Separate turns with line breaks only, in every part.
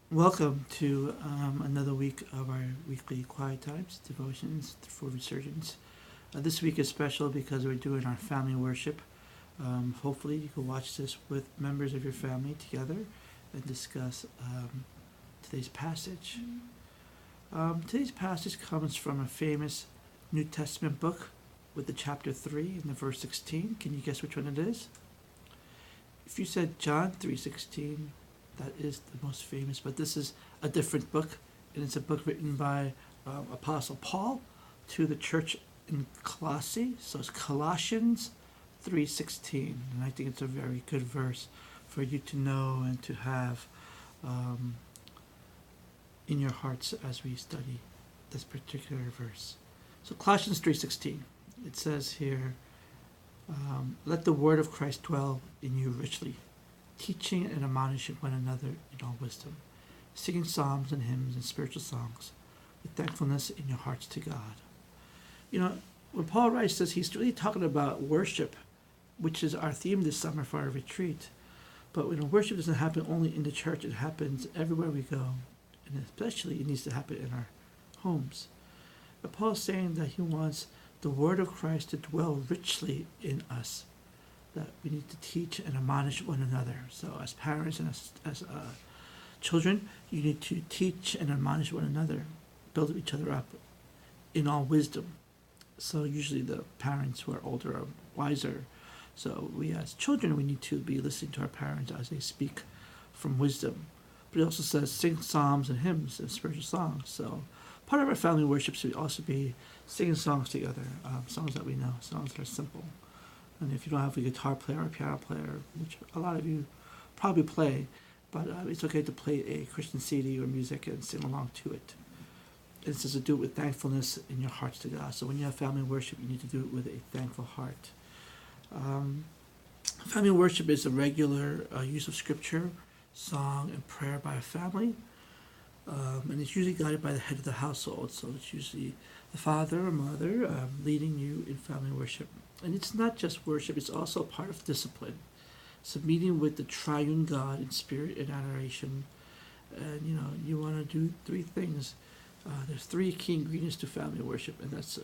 Welcome to another week of our weekly Quiet Times, devotions for Resurgence. This week is special because we're doing our family worship. Hopefully, you can watch this with members of your family together and discuss today's passage. Today's passage comes from a famous New Testament book with the chapter 3 and the verse 16. Can you guess which one it is? If you said John 3:16, that is the most famous, but this is a different book, and it's a book written by Apostle Paul to the church in Colossae. So it's Colossians 3:16, and I think it's a very good verse for you to know and to have in your hearts as we study this particular verse. So Colossians 3:16, it says here, "Let the word of Christ dwell in you richly, teaching and admonishing one another in all wisdom, singing psalms and hymns and spiritual songs with thankfulness in your hearts to God." You know, when Paul writes this, he's really talking about worship, which is our theme this summer for our retreat. But worship doesn't happen only in the church, it happens everywhere we go. And especially it needs to happen in our homes. But Paul's saying that he wants the word of Christ to dwell richly in us, that we need to teach and admonish one another. So as parents and as children, you need to teach and admonish one another, build each other up in all wisdom. So usually the parents who are older are wiser. So we as children, we need to be listening to our parents as they speak from wisdom. But it also says sing psalms and hymns and spiritual songs. So part of our family worship should also be singing songs together, songs that we know, songs that are simple. And if you don't have a guitar player or a piano player, which a lot of you probably play, but it's okay to play a Christian CD or music and sing along to it. And it says to do it with thankfulness in your hearts to God. So when you have family worship, you need to do it with a thankful heart. Family worship is a regular use of scripture, song, and prayer by a family. And it's usually guided by the head of the household. So it's usually the father or mother leading you in family worship. And it's not just worship, it's also part of discipline. So meeting with the triune God in spirit and adoration. And you want to do three things. There's three key ingredients to family worship, and that's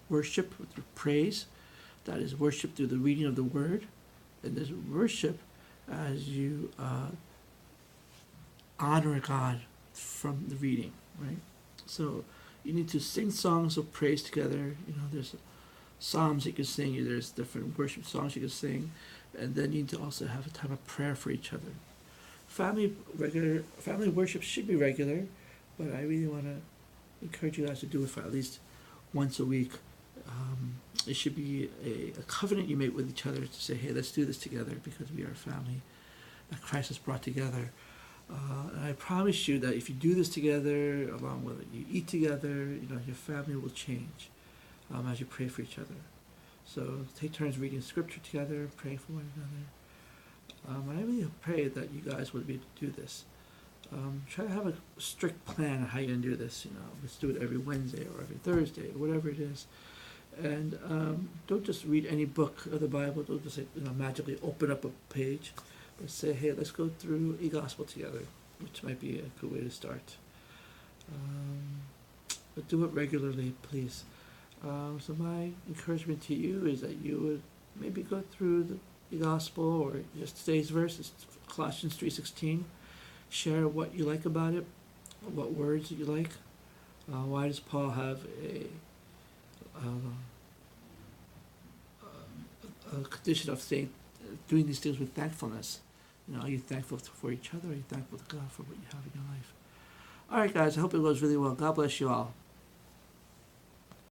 worship through praise. That is worship through the reading of the word. And there's worship as you honor God from the reading, right? So you need to sing songs of praise together. There's psalms you can sing, there's different worship songs you can sing, and then you need to also have a time of prayer for each other. Family worship should be regular, but I really want to encourage you guys to do it for at least once a week. It should be a covenant you make with each other to say, hey, let's do this together because we are a family that Christ has brought together. And I promise you that if you do this together, along with it, you eat together, your family will change as you pray for each other. So take turns reading scripture together, praying for one another. And I really pray that you guys would be able to do this. Try to have a strict plan on how you're going to do this. Let's do it every Wednesday or every Thursday or whatever it is. And don't just read any book of the Bible. Don't just magically open up a page. But say, hey, let's go through a gospel together, which might be a good way to start. But do it regularly, please. So my encouragement to you is that you would maybe go through the gospel or just today's verse, it's Colossians 3:16. Share what you like about it, what words you like. Why does Paul have a condition of saying, doing these things with thankfulness? Are you thankful for each other? Are you thankful to God for what you have in your life? All right, guys, I hope it goes really well. God bless you all.